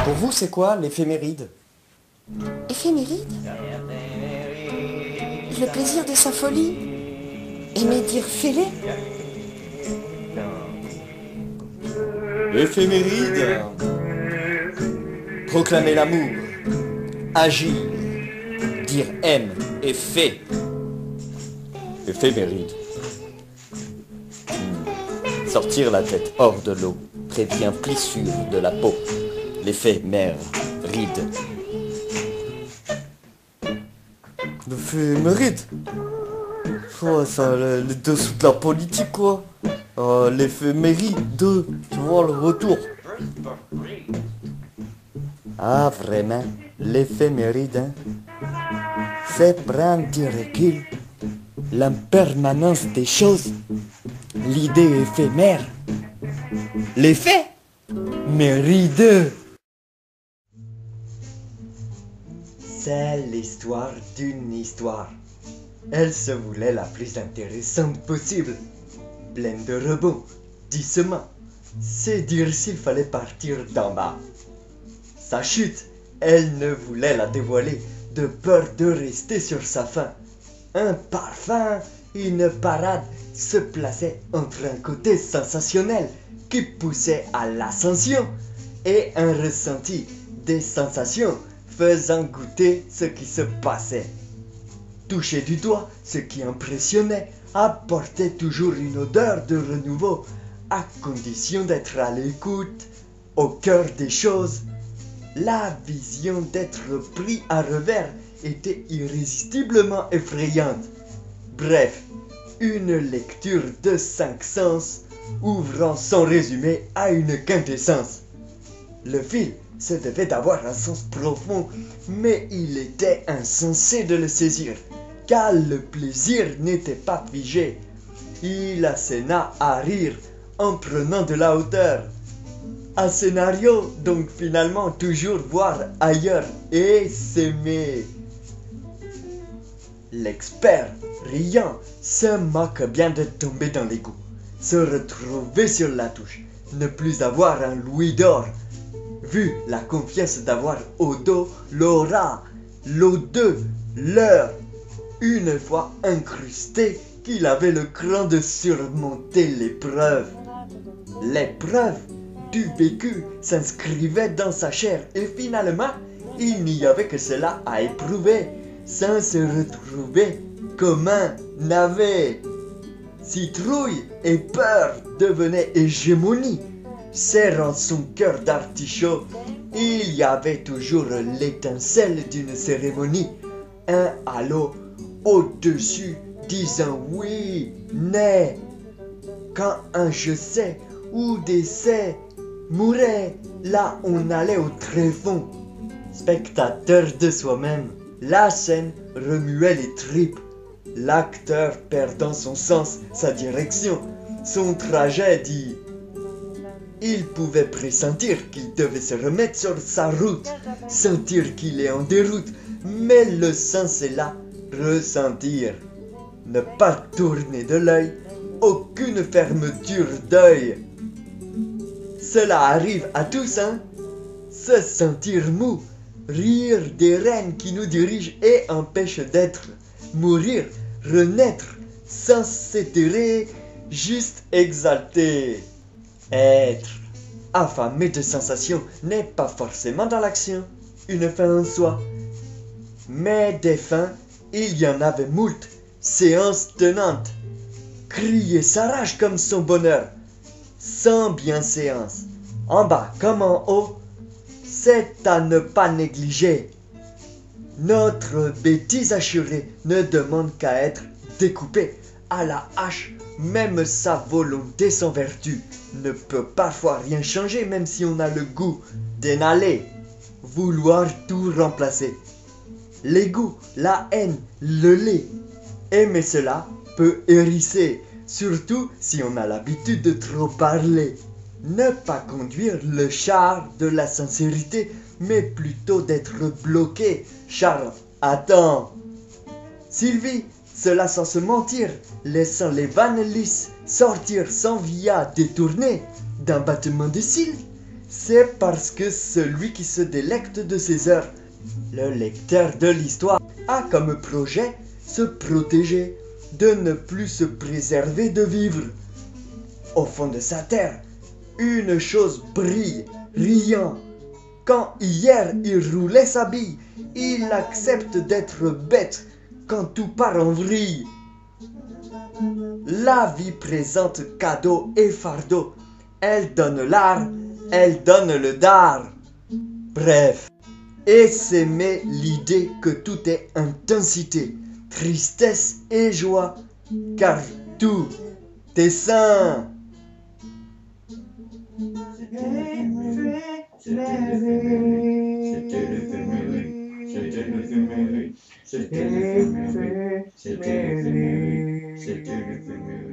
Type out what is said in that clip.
Pour vous, c'est quoi l'éphéméride? Éphéméride? Le plaisir de sa folie? Aimer dire fêlé? Éphéméride. Proclamer l'amour. Agir. Dire aime et fait. Éphéméride. Sortir la tête hors de l'eau prévient plissure de la peau. L'éphémère ride. L'éphéméride? Ouais, ça, les dessous de la politique, quoi. L'éphéméride, tu vois, le retour. Ah, vraiment, l'éphéméride, hein? C'est prendre du recul, l'impermanence des choses, l'idée éphémère, l'effet méride. C'est l'histoire d'une histoire. Elle se voulait la plus intéressante possible. Pleine de rebonds, dissements. C'est dire s'il fallait partir d'en bas. Sa chute, elle ne voulait la dévoiler, de peur de rester sur sa faim. Un parfum, une parade se plaçaient entre un côté sensationnel qui poussait à l'ascension et un ressenti des sensations faisant goûter ce qui se passait. Toucher du doigt ce qui impressionnait apportait toujours une odeur de renouveau, à condition d'être à l'écoute, au cœur des choses. La vision d'être pris à revers était irrésistiblement effrayante. Bref, une lecture de 5 sens, ouvrant son résumé à une quintessence. Le fil se devait d'avoir un sens profond, mais il était insensé de le saisir, car le plaisir n'était pas figé. Il asséna à rire en prenant de la hauteur. Un scénario, donc finalement toujours voir ailleurs et s'aimer. L'expert, riant, se moque bien de tomber dans l'égout, se retrouver sur la touche, ne plus avoir un louis d'or, vu la confiance d'avoir au dos l'aura, l'O2, l'heure, une fois incrusté qu'il avait le cran de surmonter l'épreuve. L'épreuve du vécu s'inscrivait dans sa chair et finalement, il n'y avait que cela à éprouver, sans se retrouver comme un navet. Citrouille et peur devenaient hégémonie, serrant son cœur d'artichaut. Il y avait toujours l'étincelle d'une cérémonie, un halo au-dessus disant oui, mais quand un je sais ou décès mourait, là on allait au tréfonds. Spectateur de soi-même, la scène remuait les tripes, l'acteur perdant son sens, sa direction, son trajet dit. Il pouvait pressentir qu'il devait se remettre sur sa route, sentir qu'il est en déroute, mais le sens est là, ressentir. Ne pas tourner de l'œil, aucune fermeture d'œil. Cela arrive à tous, hein? Se sentir mou, rire des rênes qui nous dirigent et empêchent d'être, mourir, renaître, sans s'étirer, juste exalté. Être affamé de sensations n'est pas forcément dans l'action, une fin en soi. Mais des fins, il y en avait moult, séances tenantes. Crier sa rage comme son bonheur, sans bienséance. En bas comme en haut, c'est à ne pas négliger. Notre bêtise assurée ne demande qu'à être découpée à la hache. Même sa volonté sans vertu ne peut parfois rien changer, même si on a le goût d'inhaler, vouloir tout remplacer. L'égout, la haine, le lait, aimer cela peut hérisser, surtout si on a l'habitude de trop parler. Ne pas conduire le char de la sincérité, mais plutôt d'être bloqué. Charles, attends. Sylvie, cela sans se mentir, laissant les vannes lisses, sortir sans via détourné d'un battement de cils, c'est parce que celui qui se délecte de ces heures, le lecteur de l'histoire, a comme projet se protéger, de ne plus se préserver de vivre. Au fond de sa terre, une chose brille, riant. Quand hier il roulait sa bille, il accepte d'être bête quand tout part en vrille. La vie présente cadeau et fardeau. Elle donne l'art, elle donne le dard. Bref, essaimer l'idée que tout est intensité, tristesse et joie, car tout est sain. C'était le